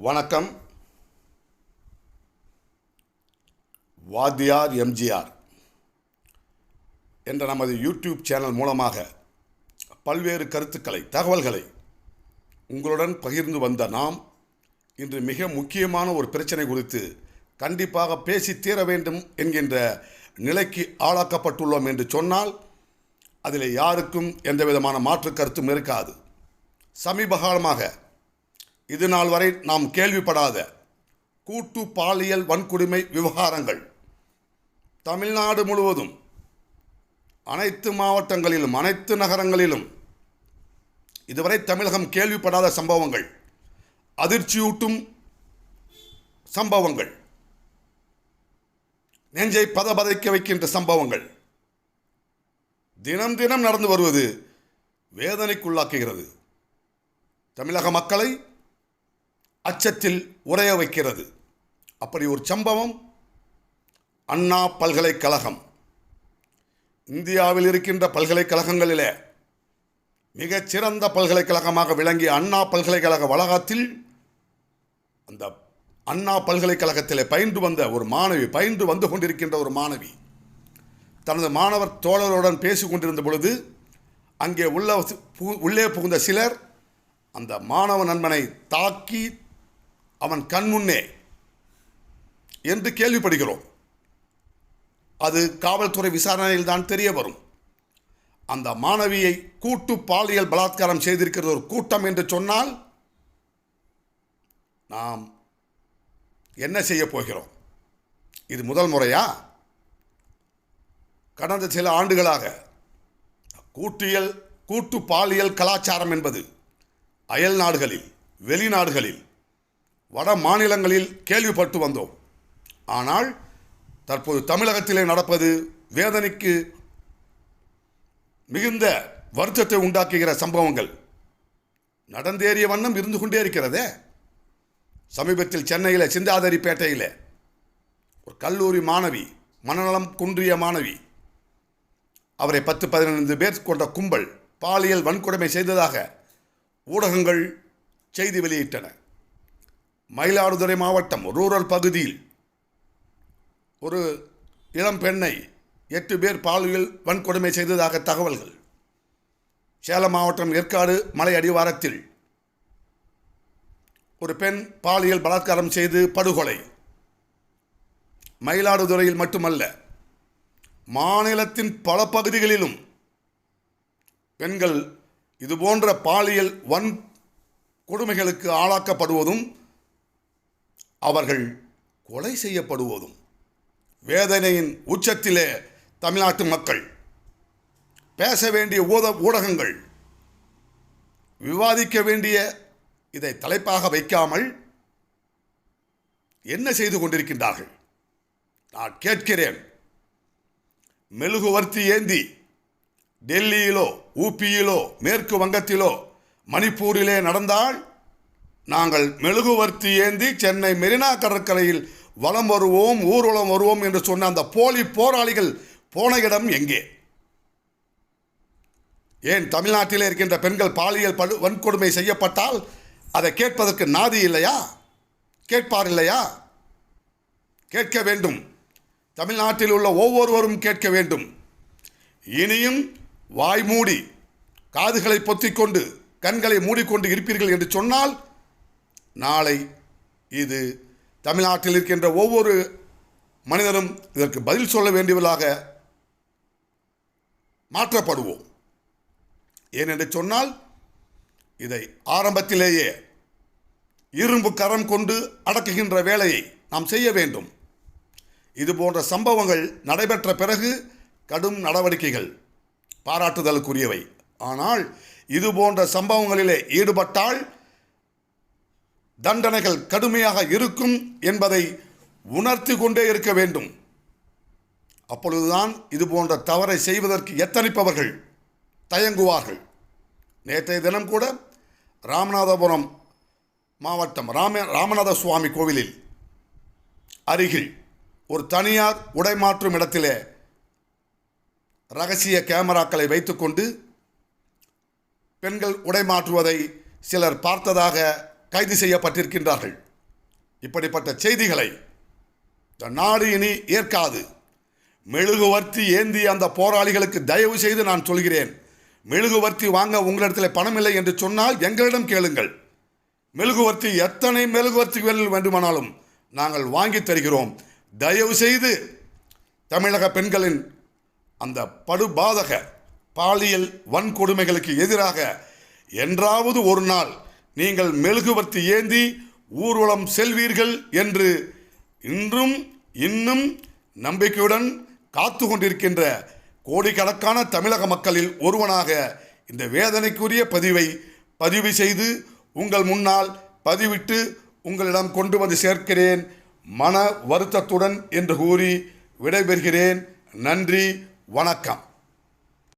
வணக்கம். வாத்தியார் எம்ஜிஆர் என்ற நமது யூடியூப் சேனல் மூலமாக பல்வேறு கருத்துக்களை, தகவல்களை உங்களுடன் பகிர்ந்து வந்த நாம் இன்று மிக முக்கியமான ஒரு பிரச்சனை குறித்து கண்டிப்பாக பேசி தீர வேண்டும் என்கின்ற நிலைக்கு ஆளாக்கப்பட்டுள்ளோம் என்று சொன்னால் அதில் யாருக்கும் எந்த விதமான மாற்று கருத்தும் இருக்காது. சமீப காலமாக இது நாள் வரை நாம் கேள்விப்படாத கூட்டு பாலியல் வன்கொடுமை விவகாரங்கள் தமிழ்நாடு முழுவதும் அனைத்து மாவட்டங்களிலும் அனைத்து நகரங்களிலும் இதுவரை தமிழகம் கேள்விப்படாத சம்பவங்கள், அதிர்ச்சியூட்டும் சம்பவங்கள், நெஞ்சை பதபதைக்க வைக்கின்ற சம்பவங்கள் தினம் தினம் நடந்து வருவது வேதனைக்குள்ளாக்குகிறது. தமிழக மக்களை அச்சத்தில் உறைய வைக்கிறது. அப்படி ஒரு சம்பவம் அண்ணா பல்கலைக்கழகம். இந்தியாவில் இருக்கின்ற பல்கலைக்கழகங்களிலே மிகச்சிறந்த பல்கலைக்கழகமாக விளங்கிய அண்ணா பல்கலைக்கழக வளாகத்தில் அந்த அண்ணா பல்கலைக்கழகத்திலே பயின்று வந்து கொண்டிருக்கின்ற ஒரு மாணவி தனது மாணவர் தோழருடன் பேசிக் கொண்டிருந்த பொழுது அங்கே உள்ளே புகுந்த சிலர் அந்த மாணவ நண்பனை தாக்கி அவன் கண்முன்னே என்று கேள்விப்படுகிறோம். அது காவல்துறை விசாரணையில் தான் தெரிய வரும். அந்த மாணவியை கூட்டு பாலியல் பலாத்காரம் செய்திருக்கிறது ஒரு கூட்டம் என்று சொன்னால் நாம் என்ன செய்ய போகிறோம்? இது முதல் முறையா? கடந்த சில ஆண்டுகளாக கூட்டு பாலியல் கலாச்சாரம் என்பது அயல் நாடுகளில், வெளிநாடுகளில், வட மாநிலங்களில் கேள்விப்பட்டு வந்தோம். ஆனால் தற்போது தமிழகத்திலே நடப்பது வேதனைக்கு மிகுந்த வருத்தத்தை உண்டாக்குகிற சம்பவங்கள் நடந்தேறிய வண்ணம் இருந்து கொண்டே இருக்கிறதே. சமீபத்தில் சென்னையில் சிந்தாதிரிப்பேட்டையில் ஒரு கல்லூரி மாணவி, மனநலம் குன்றிய மாணவி, அவரை 10-15 பேர் கொண்ட கும்பல் பாலியல் வன்கொடுமை செய்ததாக ஊடகங்கள் செய்தி வெளியிட்டன. மயிலாடுதுறை மாவட்டம் ரூரல் பகுதியில் ஒரு இளம் பெண்ணை 8 பேர் பாலியல் வன்கொடுமை செய்ததாக தகவல்கள். சேலம் மாவட்டம் ஏற்காடு மலை அடிவாரத்தில் ஒரு பெண் பாலியல் பலாத்காரம் செய்து படுகொலை. மயிலாடுதுறையில் மட்டுமல்ல, மாநிலத்தின் பல பகுதிகளிலும் பெண்கள் இதுபோன்ற பாலியல் வன்கொடுமைகளுக்கு ஆளாக்கப்படுவதும் அவர்கள் கொலை செய்யப்படுவதும் வேதனையின் உச்சத்திலே தமிழ்நாட்டு மக்கள், பேச வேண்டிய ஊடகங்கள், விவாதிக்க வேண்டிய இதை தலைப்பாக வைக்காமல் என்ன செய்து கொண்டிருக்கின்றார்கள்? நான் கேட்கிறேன். மெழுகுவர்த்தி ஏந்தி டெல்லியிலோ, ஊபியிலோ, மேற்கு வங்கத்திலோ, மணிப்பூரிலே நடந்தால் நாங்கள் மெழுகுவர்த்தி ஏந்தி சென்னை மெரினா கடற்கரையில் வலம் வருவோம், ஊர்வலம் வருவோம் என்று சொன்ன அந்த போலி போராளிகள் போன இடம் எங்கே? ஏன் தமிழ்நாட்டிலே இருக்கின்ற பெண்கள் பாலியல் வன்கொடுமை செய்யப்பட்டால் அதை கேட்பதற்கு நாதி இல்லையா? கேட்பார் இல்லையா? கேட்க வேண்டும். தமிழ்நாட்டில் உள்ள ஒவ்வொருவரும் கேட்க வேண்டும். இனியும் வாய் மூடி, காதுகளை பொத்திக்கொண்டு, கண்களை மூடிக்கொண்டு இருப்பீர்கள் என்று சொன்னால் நாளை இது தமிழ்நாட்டில் இருக்கின்ற ஒவ்வொரு மனிதனும் இதற்கு பதில் சொல்ல வேண்டியவர்களாக மாற்றப்படுவோம். ஏனென்று சொன்னால் இதை ஆரம்பத்திலேயே இரும்பு கரம் கொண்டு அடக்குகின்ற வேலையை நாம் செய்ய வேண்டும். இது போன்ற சம்பவங்கள் நடைபெற்ற பிறகு கடும் நடவடிக்கைகள் பாராட்டுதலுக்குரியவை. ஆனால் இது போன்ற சம்பவங்களிலே ஈடுபட்டால் தண்டனைகள் கடுமையாக இருக்கும் என்பதை உணர்த்தி கொண்டே இருக்க வேண்டும். அப்பொழுதுதான் இது போன்ற தவறை செய்வதற்கு எத்தனிப்பவர்கள் தயங்குவார்கள். நேற்றைய தினம் கூட ராமநாதபுரம் மாவட்டம் ராமநாத சுவாமி கோவிலில் அருகில் ஒரு தனியார் உடைமாற்றும் இடத்திலே ரகசிய கேமராக்களை வைத்துக்கொண்டு பெண்கள் உடை மாற்றுவதை சிலர் பார்த்ததாக கைது செய்யப்பட்டிருக்கின்றார்கள். இப்படிப்பட்ட செய்திகளை இந்த நாடு இனி ஏற்காது. மெழுகுவர்த்தி ஏந்திய அந்த போராளிகளுக்கு தயவு செய்து நான் சொல்கிறேன், மெழுகுவர்த்தி வாங்க உங்களிடத்தில் பணம் இல்லை என்று சொன்னால் எங்களிடம் கேளுங்கள். மெழுகுவர்த்தி எத்தனை மெழுகுவர்த்திகள் வேண்டுமானாலும் நாங்கள் வாங்கி தருகிறோம். தயவு செய்து தமிழக பெண்களின் அந்த படுபாதக பாலியல் வன்கொடுமைகளுக்கு எதிராக என்றாவது ஒரு நாள் நீங்கள் மெழுகுவர்த்தி ஏந்தி ஊர்வலம் செல்வீர்கள் என்று இன்னும் நம்பிக்கையுடன் காத்து கொண்டிருக்கின்ற கோடிக்கணக்கான தமிழக மக்களில் ஒருவனாக இந்த வேதனைக்குரிய பதிவு செய்து உங்கள் முன்னால் பதிவிட்டு உங்களிடம் கொண்டு வந்து சேர்க்கிறேன். மன வருத்தத்துடன் என்று கூறி விடைபெறுகிறேன். நன்றி, வணக்கம்.